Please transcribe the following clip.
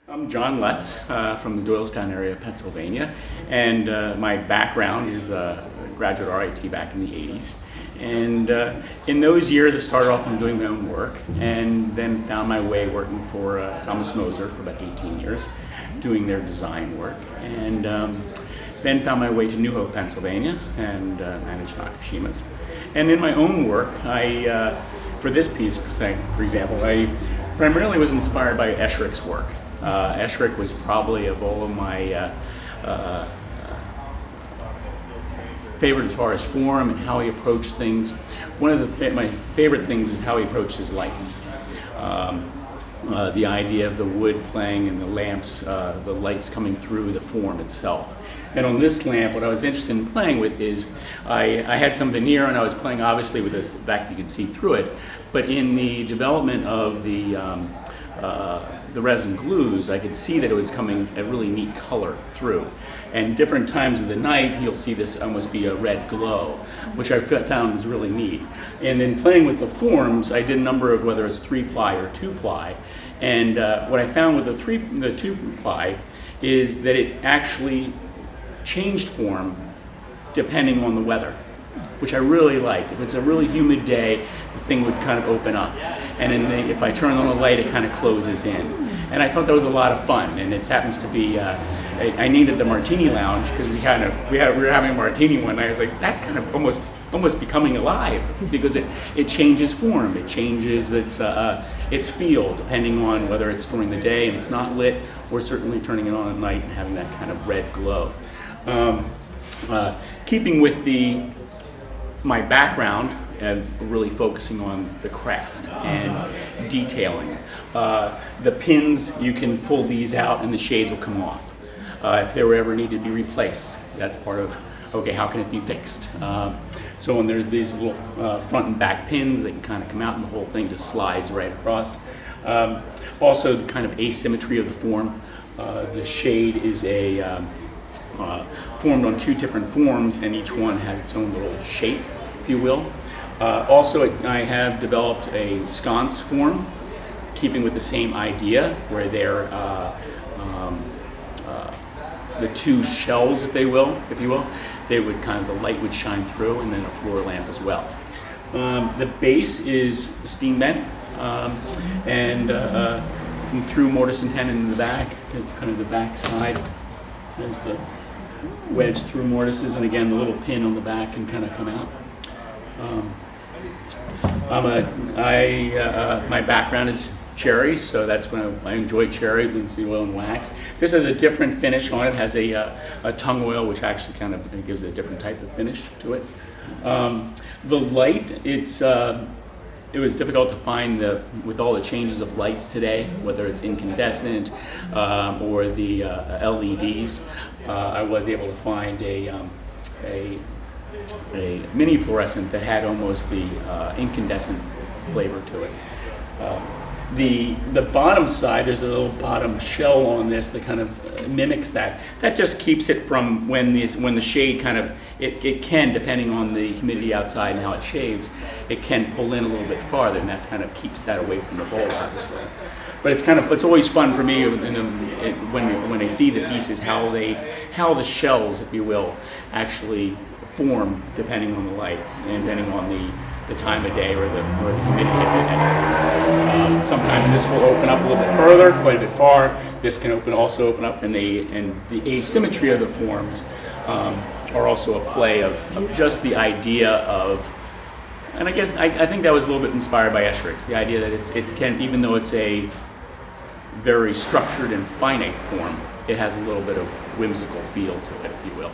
I'm John Lutz from the Doylestown area of Pennsylvania, and my background is graduate RIT back in the 80s. And in those years I started off on doing my own work and then found my way working for Thomas Moser for about 18 years, doing their design work. And then found my way to New Hope, Pennsylvania, and managed Nakashima's. And in my own work, for this piece, for example, I primarily was inspired by Escherich's work. Escherich was probably, of all of my favorite as far as form and how he approached things. One of my favorite things is how he approached his lights. The idea of the wood playing and the lamps, the lights coming through the form itself. And on this lamp, what I was interested in playing with is I had some veneer and I was playing obviously with this, the fact you could see through it, but in the development of the resin glues, I could see that it was coming a really neat color through. And different times of the night, you'll see this almost be a red glow, which I found was really neat. And in playing with the forms, I did a number of whether it's 3-ply or 2-ply. And what I found with the 2-ply is that it actually changed form depending on the weather, which I really liked. If it's a really humid day, the thing would kind of open up. And then if I turn on the light, it kind of closes in. And I thought that was a lot of fun. And it happens to be, I named it the Martini Lounge because we were having a martini one night. I was like, that's kind of almost becoming alive because it changes form. It changes its feel depending on whether it's during the day and it's not lit, or certainly turning it on at night and having that kind of red glow. Keeping with my background, really focusing on the craft and detailing. The pins, you can pull these out and the shades will come off. If they were ever needed to be replaced, that's part of, okay, how can it be fixed? So when there's these little front and back pins, they can kind of come out and the whole thing just slides right across. Also, the kind of asymmetry of the form. The shade is formed on 2 different forms, and each one has its own little shape, if you will. Also, I have developed a sconce form, keeping with the same idea, where they're the 2 shells, if you will, they would the light would shine through, and then a floor lamp as well. The base is steam bent, and through mortise and tenon in the back, kind of the back side, as the wedge through mortises, and again the little pin on the back can kind of come out. My background is cherry, so that's when I enjoy cherry, linseed oil and wax. This has a different finish on it. It has a tongue oil, which actually kind of gives a different type of finish to it. The light, it was difficult to find with all the changes of lights today, whether it's incandescent or the LEDs. I was able to find a mini fluorescent that had almost the incandescent flavor to it. The bottom side, there's a little bottom shell on this that kind of mimics that. That just keeps it from when the shade kind of, it can, depending on the humidity outside and how it shaves, it can pull in a little bit farther, and that's kind of keeps that away from the bowl, obviously. But it's always fun for me when I see the pieces, how the shells, if you will, actually form depending on the light and depending on the time of day or the humidity of the day. Sometimes this will open up a little bit further, quite a bit far. This can also open up, and the asymmetry of the forms are also a play of just the idea of, and I think that was a little bit inspired by Escherich's, the idea that it can, even though it's a very structured and finite form, it has a little bit of whimsical feel to it, if you will.